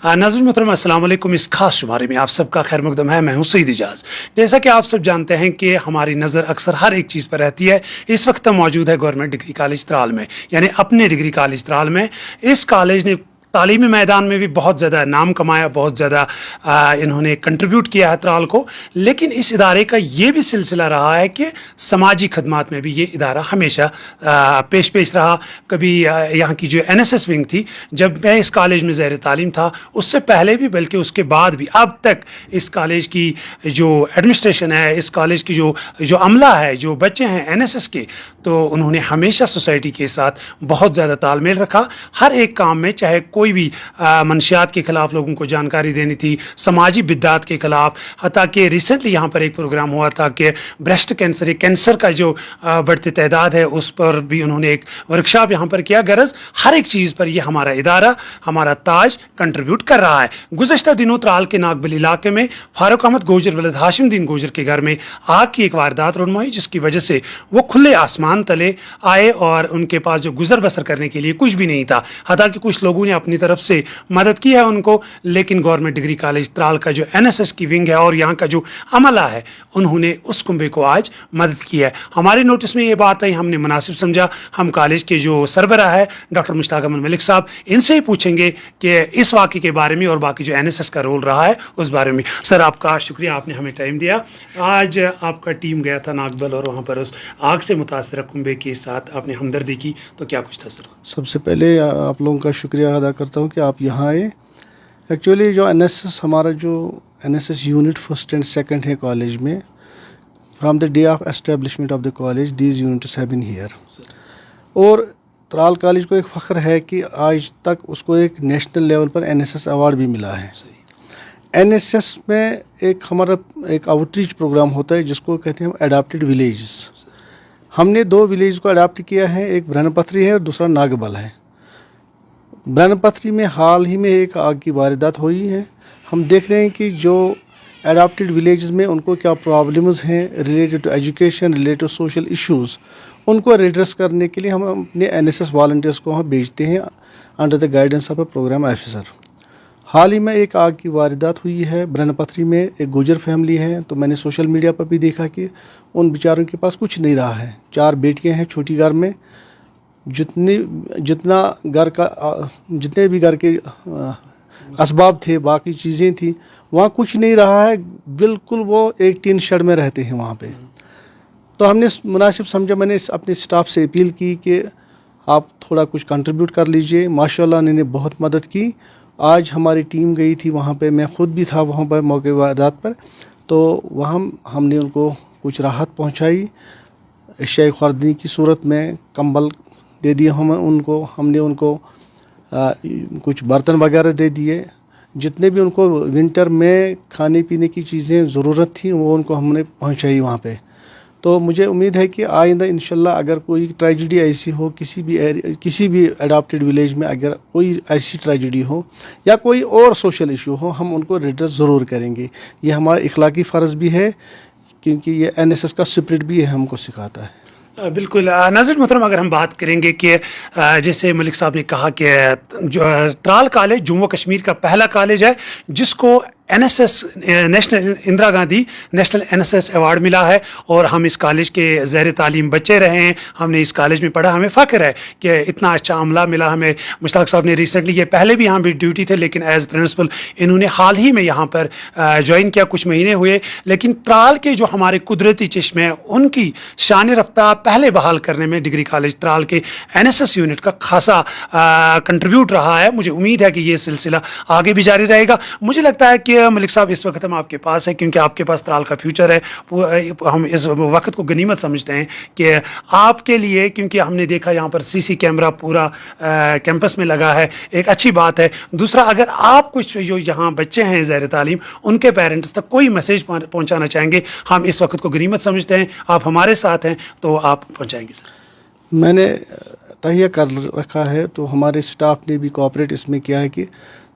नाज़रीन मोहतरम अस्सलाम वालेकुम। इस खास शुमारे में आप सबका खैर मकदम है। मैं हूं सईद इजाज़। जैसा कि आप सब जानते हैं कि हमारी नज़र अक्सर हर एक चीज़ पर रहती है। इस वक्त हम मौजूद है गवर्नमेंट डिग्री कॉलेज त्राल में, यानी अपने डिग्री कॉलेज त्राल में। इस कॉलेज ने तालीमी मैदान में भी बहुत ज़्यादा नाम कमाया, बहुत ज़्यादा इन्होंने कंट्रीब्यूट किया है त्राल को। लेकिन इस इदारे का ये भी सिलसिला रहा है कि समाजी खदमात में भी ये इदारा हमेशा पेश रहा। कभी यहाँ की जो NSS विंग थी, जब मैं इस कॉलेज में ज़ैर तालीम था, उससे पहले भी बल्कि उसके बाद भी अब तक इस कॉलेज की जो एडमिनिस्ट्रेशन है, इस कॉलेज की जो अमला है, जो बच्चे हैं NSS के, तो उन्होंने हमेशा सोसाइटी के साथ बहुत ज़्यादा तालमेल रखा। हर एक काम में, चाहे कोई भी मंशियात के ख़िलाफ़ लोगों को जानकारी देनी थी, समाजी बिद्दात के ख़िलाफ़, हत्ता कि रिसेंटली यहाँ पर एक प्रोग्राम हुआ था कि ब्रेस्ट कैंसर, कैंसर का जो बढ़ती तादाद है, उस पर भी उन्होंने एक वर्कशॉप यहाँ पर किया। गरज हर एक चीज़ पर यह हमारा इदारा, हमारा ताज कंट्रीब्यूट कर रहा है। गुज़श्ता दिनों त्राल के नागबल इलाके में फारूक अहमद गोजर वलद हाशिम दीन गोजर के घर में आग की एक वारदात रुन्मा हुई, जिसकी वजह से वो खुले आसमान तले आए और उनके पास जो गुजर बसर करने के लिए कुछ भी नहीं था। हालांकि कुछ लोगों ने अपनी तरफ से मदद की है उनको, लेकिन गवर्नमेंट डिग्री कॉलेज त्राल का जो NSS की विंग है और यहाँ का जो अमला है, उन्होंने उस कुंबे को आज मदद की है। हमारे नोटिस में ये बात आई, हमने मुनासिब समझा, हम कॉलेज के जो सरबराह है डॉक्टर मुश्ताक अहमद मलिक साहब, इनसे ही पूछेंगे कि इस वाक़े के बारे में और बाकी जो NSS का रोल रहा है उस बारे में। सर, आपका शुक्रिया, आपने हमें टाइम दिया। आज आपका टीम गया था नागबल और वहाँ पर उस आग से मुतासर कुंबे के साथ आपने हमदर्दी की, तो क्या कुछ था सर? सबसे पहले आप लोगों का शुक्रिया अदा करता हूँ कि आप यहाँ आए। एक्चुअली जो NSS, हमारा जो NSS unit first and second है कॉलेज में, from the day of establishment of the college these units have been here. और त्राल कॉलेज को एक फ़ख्र है कि आज तक उसको एक नेशनल लेवल पर NSS अवार्ड भी मिला है। NSS में एक हमारा एक आउटरीच प्रोग्राम होता है जिसको कहते हैं हम अडाप्टेड विलेजेस। हमने 2 विलेज को अडाप्ट किया है, एक ब्रह्मपत्री है और दूसरा नागबल है। ब्रह्मपत्री में हाल ही में एक आग की वारदात हुई है। हम देख रहे हैं कि जो अडाप्टेड विलेजेस में उनको क्या प्रॉब्लम्स हैं related to education, related to social issues, उनको एड्रेस करने के लिए हम अपने NSS वॉलंटियर्स को वहाँ भेजते हैं under the guidance of a program officer. हाल ही में एक आग की वारदात हुई है ब्रह्मपत्री में, एक गुजर फैमिली है। तो मैंने सोशल मीडिया पर भी देखा कि उन बेचारों के पास कुछ नहीं रहा है। 4 बेटियाँ हैं छोटी घर में, जितने भी घर के असबाब थे, बाकी चीज़ें थी, वहाँ कुछ नहीं रहा है। बिल्कुल वो एक टीन शेड में रहते हैं वहाँ पे। तो हमने मुनासिब समझा, मैंने अपने स्टाफ से अपील की कि आप थोड़ा कुछ कंट्रीब्यूट कर लीजिए। माशाल्लाह उन्होंने बहुत मदद की। आज हमारी टीम गई थी वहाँ पे, मैं ख़ुद भी था वहाँ पर मौके वारदात पर। तो वहाँ हमने उनको कुछ राहत पहुँचाई, अशिया ख़रीदने की सूरत में कंबल दे दिए हमने उनको कुछ बर्तन वगैरह दे दिए। जितने भी उनको विंटर में खाने पीने की चीज़ें ज़रूरत थी वो उनको हमने पहुंचाई वहाँ पे। तो मुझे उम्मीद है कि आइंदा इंशाल्लाह अगर कोई ट्रेजेडी ऐसी हो किसी भी अडॉप्टेड विलेज में, अगर कोई ऐसी ट्रेजेडी हो या कोई और सोशल इशू हो, हम उनको रिड्रेस ज़रूर करेंगे। ये हमारा इखलाकी फ़र्ज़ भी है, क्योंकि ये NSS का स्पिरिट भी हमको सिखाता है। बिल्कुल। नाज़रीन मोहतरम, अगर हम बात करेंगे कि जैसे मलिक साहब ने कहा कि त्राल कॉलेज जम्मू कश्मीर का पहला कॉलेज है जिसको NSS national Indira Gandhi national NSS award मिला है, और हम इस कॉलेज के ज़ैर तालीम बच्चे रहे हैं, हमने इस कॉलेज में पढ़ा, हमें फ़ख्र है कि इतना अच्छा अमला मिला हमें। मुश्ताक साहब ने रिसेंटली, ये पहले भी यहाँ भी ड्यूटी थे लेकिन एज़ प्रिंसिपल इन्होंने हाल ही में यहाँ पर ज्वाइन किया, कुछ महीने हुए। लेकिन त्राल के जो हमारे कुदरती चश्मे हैं उनकी शान रफ्ता पहले बहाल करने में डिग्री कॉलेज त्राल के NSS यूनिट का खासा कंट्रीब्यूट रहा है। मुझे उम्मीद है कि ये सिलसिला आगे भी जारी रहेगा। मुझे लगता है कि मलिक साहब इस वक्त हम आपके पास है क्योंकि आपके पास त्राल का फ्यूचर है। हम इस वक्त को गनीमत समझते हैं कि आपके लिए, क्योंकि हमने देखा यहाँ पर CC कैमरा पूरा कैंपस में लगा है, एक अच्छी बात है। दूसरा, अगर आप कुछ जो यहाँ बच्चे हैं ज़ैर तालीम, उनके पेरेंट्स तक कोई मैसेज पहुँचाना चाहेंगे, हम इस वक्त को गनीमत समझते हैं, आप हमारे साथ हैं तो आप पहुँचाएँगे। सर, मैंने तहिया कर रखा है, तो हमारे स्टाफ ने भी कोऑपरेट इसमें किया है कि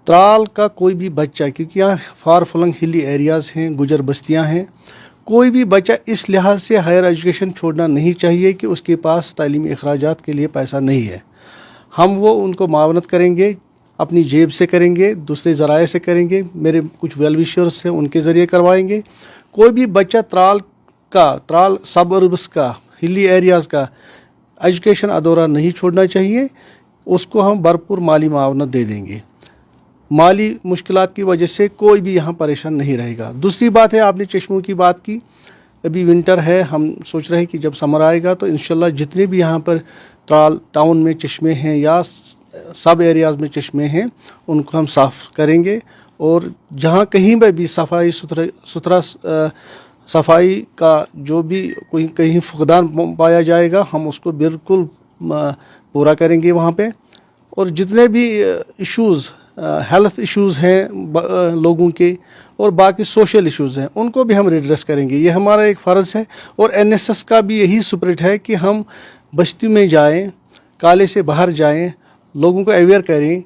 त्राल का कोई भी बच्चा, क्योंकि यहाँ फार फ्लंग हिली एरियाज़ हैं, गुजर बस्तियाँ हैं, कोई भी बच्चा इस लिहाज से हायर एजुकेशन छोड़ना नहीं चाहिए कि उसके पास तालीमी अखराजात के लिए पैसा नहीं है। हम वो उनको मावनत करेंगे अपनी जेब से करेंगे, दूसरे ज़राए से करेंगे, मेरे कुछ वेल विशर्स हैं उनके ज़रिए करवाएंगे। कोई भी बच्चा त्राल सब अर्ब्स का, हिली एरियाज़ का एजुकेशन अधूरा नहीं छोड़ना चाहिए, उसको हम भरपूर माली मुआवनत दे देंगे। माली मुश्किलात की वजह से कोई भी यहाँ परेशान नहीं रहेगा। दूसरी बात है, आपने चश्मों की बात की, अभी विंटर है, हम सोच रहे हैं कि जब समर आएगा तो इंशाल्लाह जितने भी यहाँ पर त्राल टाउन में चश्मे हैं या सब एरियाज़ में चश्मे हैं उनको हम साफ़ करेंगे, और जहाँ कहीं पर भी सफाई का जो भी कोई कहीं फुकदान पाया जाएगा हम उसको बिल्कुल पूरा करेंगे वहाँ पे। और जितने भी इश्यूज़ हेल्थ इश्यूज़ हैं लोगों के और बाकी सोशल इश्यूज़ हैं उनको भी हम रिड्रेस करेंगे, ये हमारा एक फ़र्ज़ है। और एनएसएस का भी यही स्पिरिट है कि हम बस्ती में जाएं, कॉलेज से बाहर जाएं, लोगों को अवेयर करें।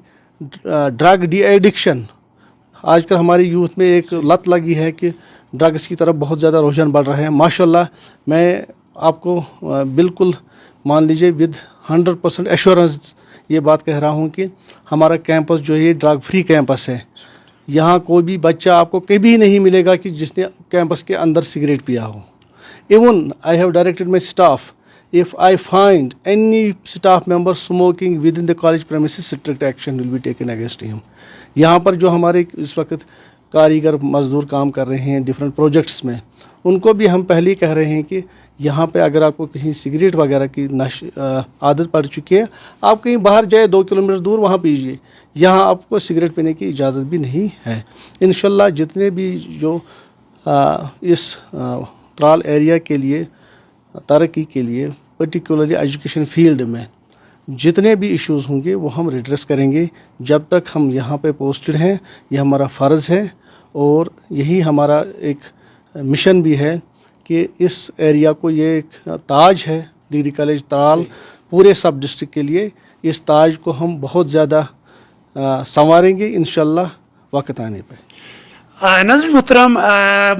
ड्रग डी एडिक्शन, आजकल हमारी यूथ में एक लत लगी है कि ड्रग्स की तरफ बहुत ज़्यादा रुझान बढ़ रहा है। माशाल्लाह मैं आपको बिल्कुल मान लीजिए विद 100% एश्योरेंस ये बात कह रहा हूँ कि हमारा कैंपस जो है ड्रग फ्री कैंपस है। यहाँ कोई भी बच्चा आपको कभी नहीं मिलेगा कि जिसने कैंपस के अंदर सिगरेट पिया हो। Even I have directed my staff, if I find any staff member smoking within the college premises, strict action will be taken against him. यहाँ पर जो हमारे इस वक्त कारीगर मजदूर काम कर रहे हैं डिफरेंट प्रोजेक्ट्स में, उनको भी हम पहले ही कह रहे हैं कि यहाँ पे अगर आपको कहीं सिगरेट वगैरह की आदत पड़ चुकी है, आप कहीं बाहर जाए 2 किलोमीटर दूर वहाँ पीजिए, यहाँ आपको सिगरेट पीने की इजाज़त भी नहीं है। इंशाल्लाह जितने भी जो इस त्राल एरिया के लिए तरक्की के लिए पर्टिकुलरली एजुकेशन फील्ड में जितने भी इश्यूज़ होंगे वो हम रिड्रेस करेंगे। जब तक हम यहाँ पे पोस्टेड हैं ये हमारा फ़र्ज़ है, और यही हमारा एक मिशन भी है कि इस एरिया को ये एक ताज है डिग्री कॉलेज त्राल पूरे सब डिस्ट्रिक्ट के लिए, इस ताज को हम बहुत ज़्यादा संवारेंगे इंशाल्लाह वक्त आने पर। नाज़रीन मोहतरम,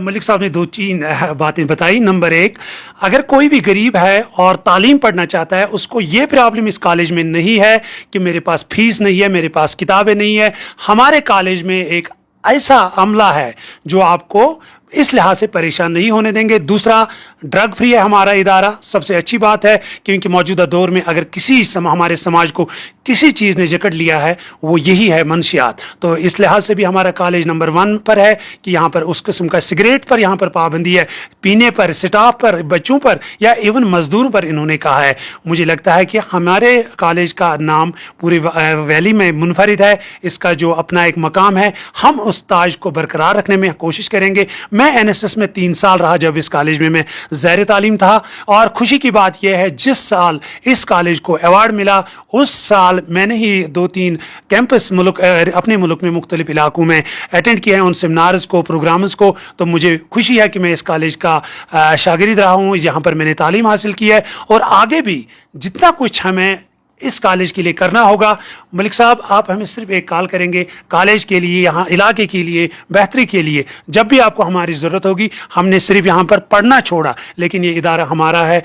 मलिक साहब ने 2-3 बातें बताई। नंबर 1, अगर कोई भी गरीब है और तालीम पढ़ना चाहता है, उसको ये प्रॉब्लम इस कॉलेज में नहीं है कि मेरे पास फीस नहीं है, मेरे पास किताबें नहीं है। हमारे कॉलेज में एक ऐसा अमला है जो आपको इस लिहाज से परेशान नहीं होने देंगे। दूसरा, ड्रग फ्री है हमारा इदारा, सबसे अच्छी बात है, क्योंकि मौजूदा दौर में अगर किसी हमारे समाज को किसी चीज़ ने जकड़ लिया है वो यही है मंशियात। तो इस लिहाज से भी हमारा कॉलेज नंबर 1 पर है कि यहाँ पर उस किस्म का सिगरेट पर यहाँ पर पाबंदी है, पीने पर, स्टाफ पर, बच्चों पर या इवन मजदूरों पर इन्होंने कहा है। मुझे लगता है कि हमारे कॉलेज का नाम पूरी वैली में मुनफरिद है, इसका जो अपना एक मकाम है, हम उस ताज को बरकरार रखने में कोशिश करेंगे। मैं एनएसएस में 3 साल रहा जब इस कॉलेज में मैं ज़ैर तालीम था, और खुशी की बात यह है जिस साल इस कॉलेज को अवार्ड मिला उस साल मैंने ही 2-3 कैंपस अपने मुल्क में मुख्तलिफ इलाकों में अटेंड किए हैं, उन सेमिनार्स को, प्रोग्राम्स को। तो मुझे खुशी है कि मैं इस कॉलेज का शागिर्द रहा हूँ, यहाँ पर मैंने तालीम हासिल की है, और आगे भी जितना कुछ हमें इस कॉलेज के लिए करना होगा। मलिक साहब, आप हमें सिर्फ एक कॉल करेंगे कॉलेज के लिए, यहाँ इलाके के लिए, बेहतरी के लिए, जब भी आपको हमारी ज़रूरत होगी। हमने सिर्फ यहाँ पर पढ़ना छोड़ा, लेकिन ये इदारा हमारा है,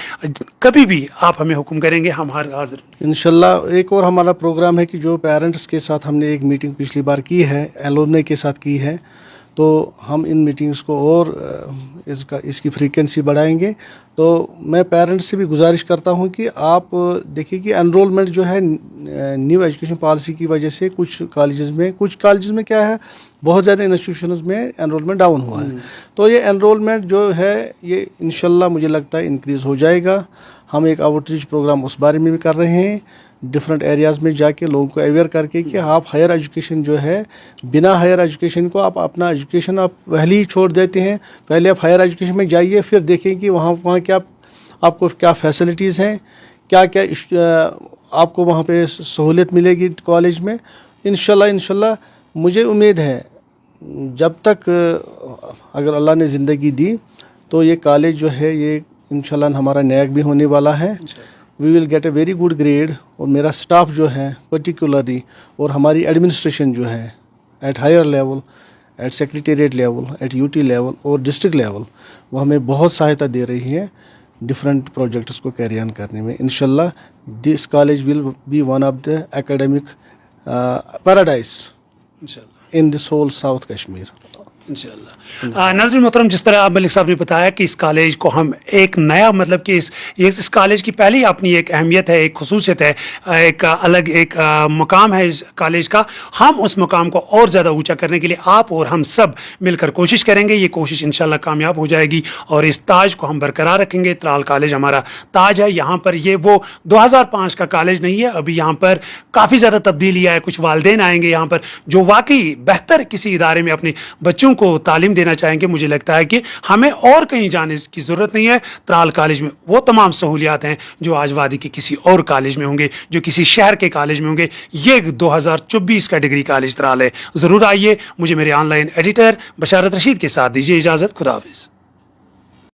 कभी भी आप हमें हुक्म करेंगे हम हाजिर। इंशाल्लाह एक और हमारा प्रोग्राम है कि जो पेरेंट्स के साथ हमने एक मीटिंग पिछली बार की है, एलुमनी के साथ की है, तो हम इन मीटिंग्स को और इसकी फ्रीक्वेंसी बढ़ाएंगे। तो मैं पेरेंट्स से भी गुजारिश करता हूं कि आप देखिए कि एनरोलमेंट जो है न्यू एजुकेशन पॉलिसी की वजह से कुछ कॉलेजेस में क्या है, बहुत ज़्यादा इंस्टीट्यूशंस में एनरोलमेंट डाउन हुआ है। तो ये एनरोलमेंट जो है ये इंशाल्लाह मुझे लगता है इंक्रीज़ हो जाएगा। हम एक आउटरीच प्रोग्राम उस बारे में भी कर रहे हैं, डिफरेंट एरियाज़ में जाके लोगों को अवेयर करके कि आप हायर एजुकेशन जो है, बिना हायर एजुकेशन को आप अपना एजुकेशन आप पहले ही छोड़ देते हैं। पहले आप हायर एजुकेशन में जाइए, फिर देखें कि वहाँ क्या आपको क्या फैसिलिटीज़ हैं, क्या आपको वहाँ पे सहूलियत मिलेगी कॉलेज में। इंशाल्लाह मुझे उम्मीद है जब तक अगर अल्लाह ने ज़िंदगी दी तो ये कॉलेज जो है ये इंशाल्लाह हमारा नैक भी होने वाला है। We will get a very good grade, और मेरा स्टाफ जो है पर्टिकुलरली, और हमारी एडमिनिस्ट्रेशन जो है at higher level, at secretariat level, at UT level और डिस्ट्रिक्ट लेवल, वो हमें बहुत सहायता दे रही है डिफरेंट प्रोजेक्ट्स को कैरी ऑन करने में। इंशाल्लाह this college will be one of the academic paradise इंशाल्लाह in this whole South Kashmir. इंशाल्लाह। नाज़रीन मोहतरम, जिस तरह मलिक साहब ने बताया कि इस कॉलेज को हम एक नया मतलब कि इस कॉलेज की पहले ही अपनी एक अहमियत है, एक खसूसियत है, एक अलग एक मकाम है इस कॉलेज का। हम उस मकाम को और ज़्यादा ऊंचा करने के लिए आप और हम सब मिलकर कोशिश करेंगे। ये कोशिश इंशाल्लाह कामयाब हो जाएगी और इस ताज को हम बरकरार रखेंगे। त्राल कॉलेज हमारा ताज है। यहाँ पर ये वो 2005 का कॉलेज नहीं है, अभी यहाँ पर काफ़ी ज़्यादा तब्दीली है। कुछ वालिदैन आएंगे यहाँ पर जो वाकई बेहतर किसी इदारे में अपने बच्चों को तालीम देना चाहेंगे। मुझे लगता है कि हमें और कहीं जाने की ज़रूरत नहीं है। त्राल कॉलेज में वो तमाम सहूलियात हैं जो आज वादी के किसी और कॉलेज में होंगे, जो किसी शहर के कॉलेज में होंगे। ये 2024 का डिग्री कॉलेज त्राल है। ज़रूर आइए। मुझे मेरे ऑनलाइन एडिटर बशारत रशीद के साथ दीजिए इजाज़त। खुदा हाफिज़।